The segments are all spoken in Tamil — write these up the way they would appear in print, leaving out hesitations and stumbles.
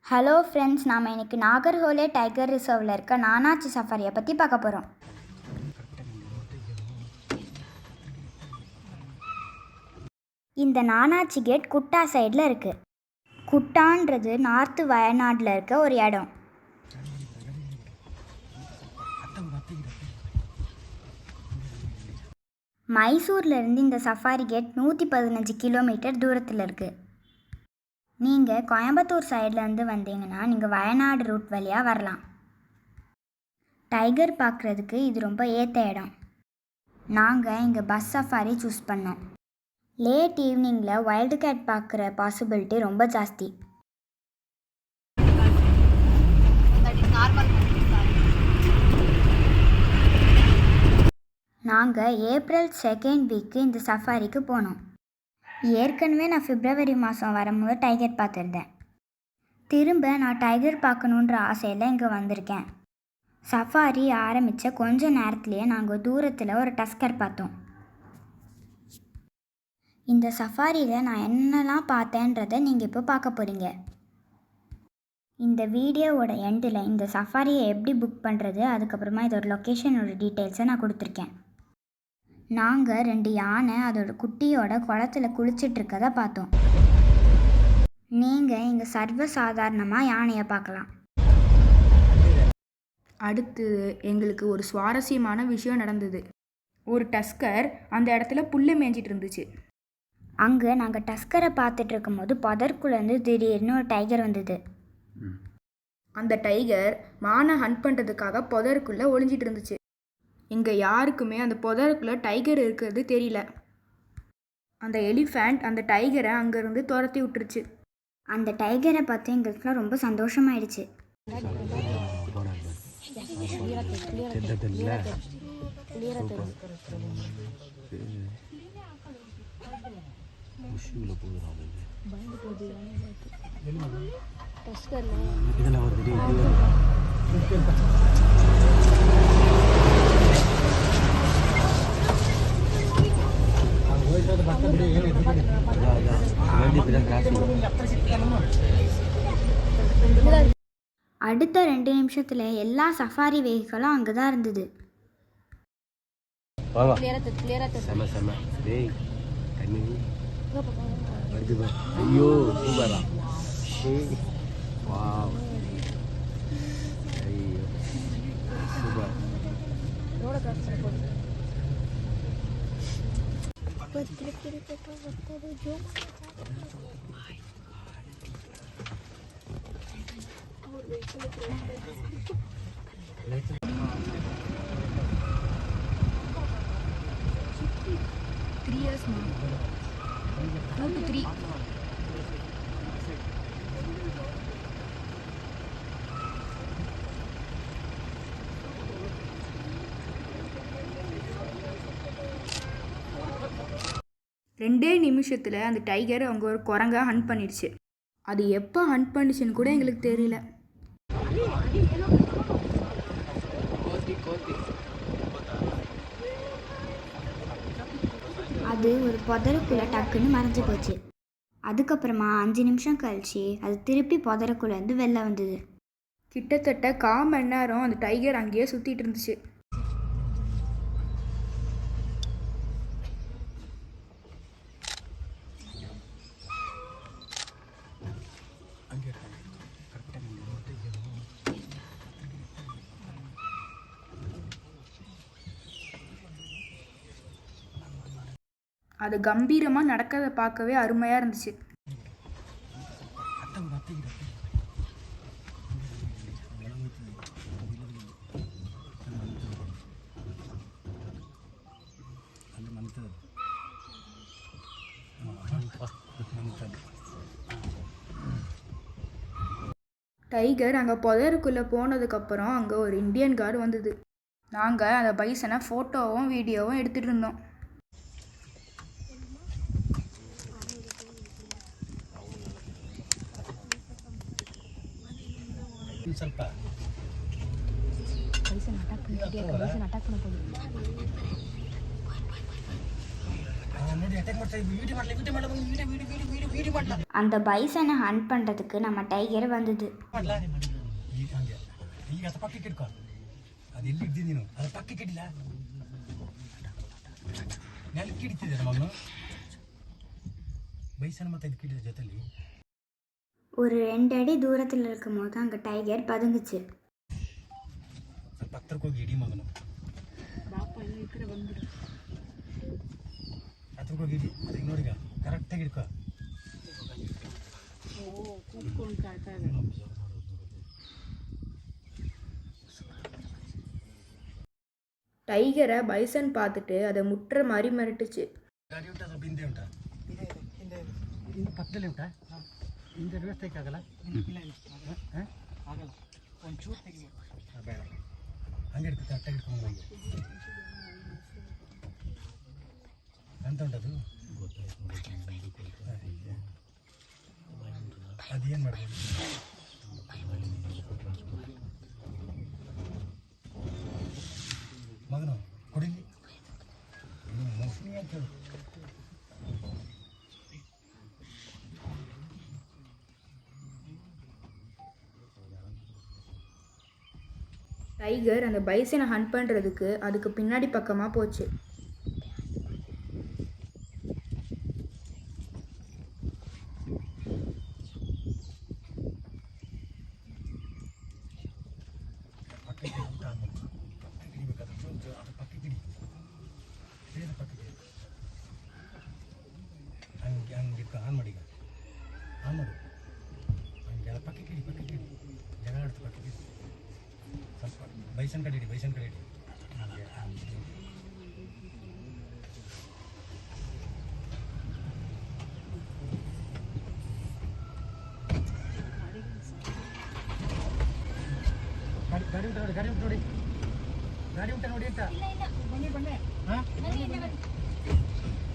ஹலோ ஃப்ரெண்ட்ஸ், நாம் இன்றைக்கி நாகர்ஹோலே டைகர் ரிசர்வில் இருக்க நானாச்சி சஃபாரியை பற்றி பார்க்க போகிறோம். இந்த நானாச்சி கேட் குட்டா சைடில் இருக்குது. குட்டான்றது நார்த்து வயநாட்டில் இருக்க ஒரு இடம். மைசூர்லேருந்து இந்த சஃபாரி கேட் 115 கிலோமீட்டர் தூரத்தில் இருக்குது. நீங்கள் கோயம்புத்தூர் சைட்லேருந்து வந்தீங்கன்னா நீங்கள் வயநாடு ரூட் வழியாக வரலாம். டைகர் பார்க்குறதுக்கு இது ரொம்ப ஏற்ற இடம். நாங்கள் இங்கே பஸ் சஃபாரி சூஸ் பண்ணோம். லேட் ஈவினிங்கில் வைல்டு கேட் பார்க்குற பாசிபிலிட்டி ரொம்ப ஜாஸ்தி. நாங்கள் ஏப்ரல் 2nd வீக்கு இந்த சஃபாரிக்கு போனோம். ஏற்கனவே நான் பிப்ரவரி மாதம் வரும்போது டைகர் பார்த்துருந்தேன். திரும்ப நான் டைகர் பார்க்கணுன்ற ஆசையில் இங்கே வந்திருக்கேன். சஃபாரி ஆரம்பித்த கொஞ்ச நேரத்துலேயே நாங்கள் தூரத்தில் ஒரு டஸ்கர் பார்த்தோம். இந்த சஃபாரியில் நான் என்னெல்லாம் பார்த்தேன்றதை நீங்கள் இப்போ பார்க்க போகிறீங்க. இந்த வீடியோவோட எண்டில் இந்த சஃபாரியை எப்படி புக் பண்ணுறது, அதுக்கப்புறமா இதோட லொக்கேஷனோட டீட்டெயில்ஸை நான் கொடுத்துருக்கேன். நாங்கள் 2 யானை அதோட குட்டியோட குளத்தில் குளிச்சிட்ருக்கதை பார்த்தோம். நீங்கள் இங்கே சர்வசாதாரணமாக யானையை பார்க்கலாம். அடுத்து எங்களுக்கு ஒரு சுவாரஸ்யமான விஷயம் நடந்தது. ஒரு டஸ்கர் அந்த இடத்துல புல்லை மேய்ஞ்சிட்டு இருந்துச்சு. அங்கே நாங்கள் டஸ்கரை பார்த்துட்டு இருக்கும்போது புதற்குள்ளேருந்து திடீர்னு ஒரு டைகர் வந்தது. அந்த டைகர் மானை ஹண்ட் பண்ணுறதுக்காக புதருக்குள்ளே ஒளிஞ்சிட்டு இருந்துச்சு. இங்கே யாருக்குமே அந்த புதருக்குள்ளே டைகர் இருக்கிறது தெரியல. அந்த எலிஃபண்ட் அந்த டைகரை அங்கேருந்து துரத்தி விட்டுருச்சு. அந்த டைகரை பார்த்து எங்களுக்குலாம் ரொம்ப சந்தோஷமாயிடுச்சு. அடுத்த 2 நிமிஷத்தில் எல்லா சஃபாரி வெஹிக்கிளும் அங்கே தான் இருந்தது. ரெண்டே நிமிஷத்தில் அந்த டைகர் அவங்க ஒரு குரங்கா ஹண்ட் பண்ணிடுச்சு. அது எப்போ ஹண்ட் பண்ணிச்சுன்னு கூட எங்களுக்கு தெரியல. அது ஒரு புதருக்குள்ளே டக்குன்னு மறைஞ்சு போச்சு. அதுக்கப்புறமா 5 நிமிஷம் கழிச்சு அது திருப்பி புதருக்குள்ளேருந்து வெளில வந்தது. கிட்டத்தட்ட 1/4 மணி நேரம் அந்த டைகர் அங்கேயே சுற்றிட்டு இருந்துச்சு. அது கம்பீரமாக நடக்கிறத பார்க்கவே அருமையாக இருந்துச்சு. டைகர் அங்கே புதருக்குள்ளே போனதுக்கப்புறம் அங்கே ஒரு இந்தியன் கார்டு வந்தது. நாங்கள் அந்த பைசனை ஃபோட்டோவும் வீடியோவும் எடுத்துகிட்டு இருந்தோம். ಸ್ವಲ್ಪ அட்டாக் பண்ண போகுது. அந்த பைசனை ஹண்ட் பண்ணுறதுக்கு நம்ம டைகர் வந்தது. ಈಗ ಅದು ಪಕ್ಕಕ್ಕೆ ಇಟ್ಕೋ, ಅದು ಎಲ್ಲಿ ಇಡ್ತೀನಿ ನೀನು, ಅದು ಪಕ್ಕಕ್ಕೆ ಇಡಿಲ್ಲ, ನೆಲಕ್ಕೆ ಇಡ್ತಿದ್ದೆ ಮಗನು ಬೈಸನ್ ಮತ್ತೆ ಇದಕ್ಕೆ ಇಡಿದ ಜೊತೆಲಿ. ஒரு 2 அடி தூரத்தில் இருக்கும் போது அங்கே டைகர் பதுங்குச்சு. ಸ್ವಲ್ಪ ಹತ್ರಕ್ಕೆ ಹೋಗಿ ಇಡಿ ಮಗನು, ಹತ್ರಕ್ಕೆ ಹೋಗಿ ಇಡಿ, ಅದಕ್ಕೆ ನೋಡಿಗ ಕರೆಕ್ಟಾಗಿ ಇಡ್ಕೋ. டைகரை பைசன் பார்த்துட்டு அதை முட்டுற மாதிரி மிரட்டுச்சு. ಗಾಡಿ ಉಂಟಾ, ಸ್ವಲ್ಪ ಹಿಂದೆ ಉಂಟಾ, ಹಿಂದೆ ಪಕ್ಕದಲ್ಲೇ ಉಂಟಾ, ಹಿಂದೆ ವ್ಯವಸ್ಥೆ ಆಗಲ್ಲ, ಆಗಲ್ಲ ಒಂಚೂರು ತೆಗಿ, ಬೇಡ ಹಂಗೆ ಇಡ್ಕೊ, ಕರೆಕ್ಟಾಗಿ ಇಟ್ಕೊಂಡು ಹೋಗಿ. ಅಂತ ಉಂಟದು ಅದೇನು ಮಾಡ್ಬೋದು, ಮಗನು ಕೊಡಿಲಿ ಮೋಸ್ಟ್ಲಿ ಅಂತ ಹೇಳು. டைகர் அந்த பைசனை ஹண்ட் பண்ணுறதுக்கு அதுக்கு பின்னாடி பக்கமாக போச்சு. ಹಂಗೆ ಹಂಗೆ ಆನ್ ಮಾಡಿ, ಆನ್ ಮಾಡು, ಹಂಗೆ ಅದು ಪಕ್ಕಕ್ಕೆ ಇಡಿ, ಪಕ್ಕಕ್ಕೆ ಇಡಿ, ಜಗಳ ಆಡ್ತು ಪಕ್ಕಕ್ಕೆ ಇಡಿ, ಸ್ವಲ್ಪ ಬೈಸನ್ ಕಡೆ ಇಡಿ, ಬೈಸನ್ ಕಡೆ ಇಡಿ. ಗಾಡಿ ಉಂಟ ನೋಡಿ, ಗಾಡಿ ಉಂಟು ನೋಡಿ, ಗಾಡಿ ಉಂಟ ನೋಡಿ ಅಂತ. ಹಾಂ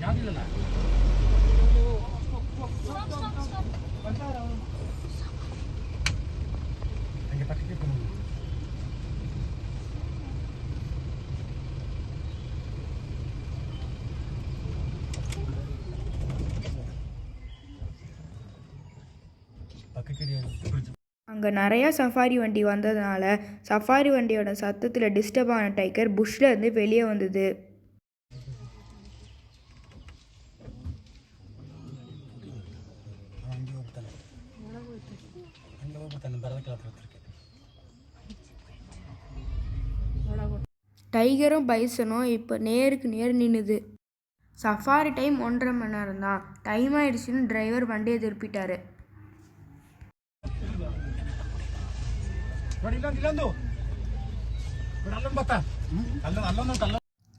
ಯಾವುದಿಲ್ಲಲ್ಲ, ಹಂಗೆ ಪಕ್ಕಕ್ಕೆ ಇಟ್ಕೊಂಡು ಹೋಗಿ. பக்கக்கடி அங்கே நிறையா சஃபாரி வண்டி வந்ததுனால சஃபாரி வண்டியோட சத்தத்தில் டிஸ்டர்ப் ஆன டைகர் புஷ்ல இருந்து வெளியே வந்தது. ಹಂಗೆ ಹೋಗ್ತಾನೆ, ಹಂಗೆ ಹೋಗ್ತಾನೆ, ಬರೋದಕ್ಕೆ ಹತ್ರ ಹತ್ರಕ್ಕೆ. டைகரும் பைசனும் இப்போ நேருக்கு நேர் நின்றுது. சஃபாரி டைம் 1.5 மணி நேரம் தான். டைம் ஆயிடுச்சுன்னு டிரைவர் வண்டியை திருப்பிட்டாரு.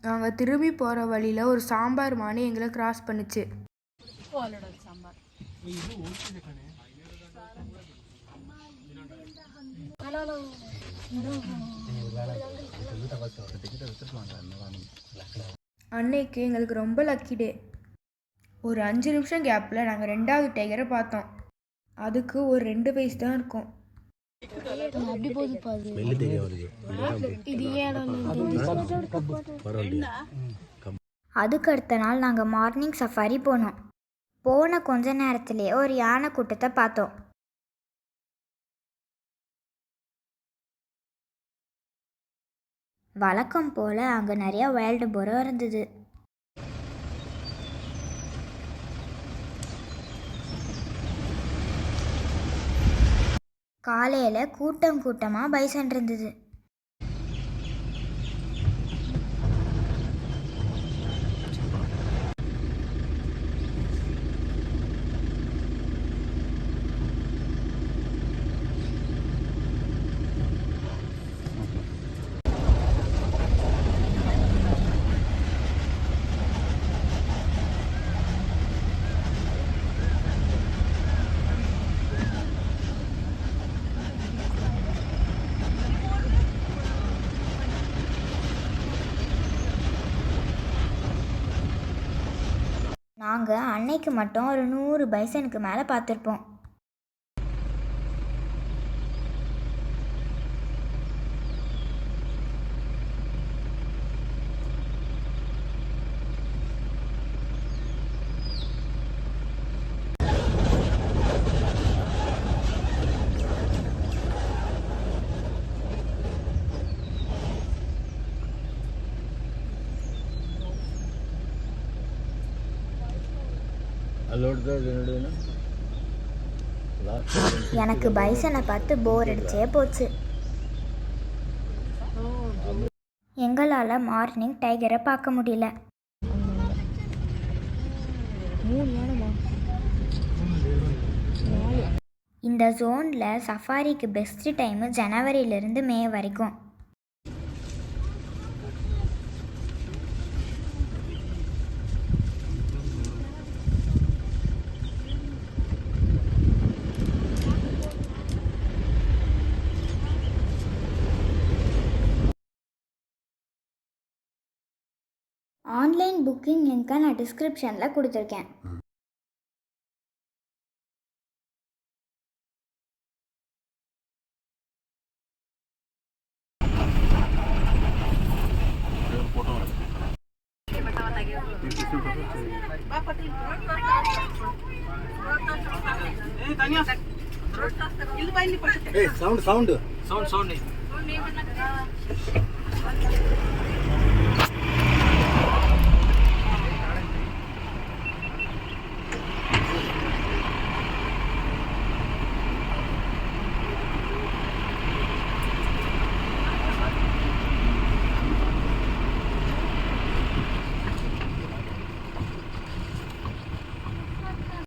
நாங்கள் திரும்பி போகிற வழியில் ஒரு சாம்பார் மானி எங்களை கிராஸ் பண்ணுச்சு. அன்னைக்கு எங்களுக்கு ரொம்ப லக்கி டே. ஒரு 5 நிமிஷம் கேப்பில் நாங்கள் 2வது டைகரை பார்த்தோம். அதுக்கு ஒரு 2 வயசு தான் இருக்கும். அதுக்கு அடுத்த நாள் நாங்கள் மார்னிங் சஃபாரி போனோம். போன கொஞ்ச நேரத்திலேயே ஒரு யானை கூட்டத்தை பார்த்தோம். வழக்கம் போல் அங்கே நிறையா வைல்டு போரோ இருந்தது. காலையில் கூட்டம் கூட்டமாக பைசன் இருந்தது. நாங்கள் அன்னைக்கு மட்டும் ஒரு 100 பைசனுக்கு மேலே பார்த்துருப்போம். எனக்கு பைசனை பார்த்து போர் அடிச்சே போச்சு. எங்களால் மார்னிங் டைகரை பார்க்க முடியல. இந்த ஜோனில் சஃபாரிக்கு பெஸ்ட்டு டைமு ஜனவரியிலேருந்து மே வரைக்கும். ஆன்லைன் புக்கிங் லிங்க்கை நான் டிஸ்கிரிப்ஷனில் கொடுத்துருக்கேன். சவுண்ட்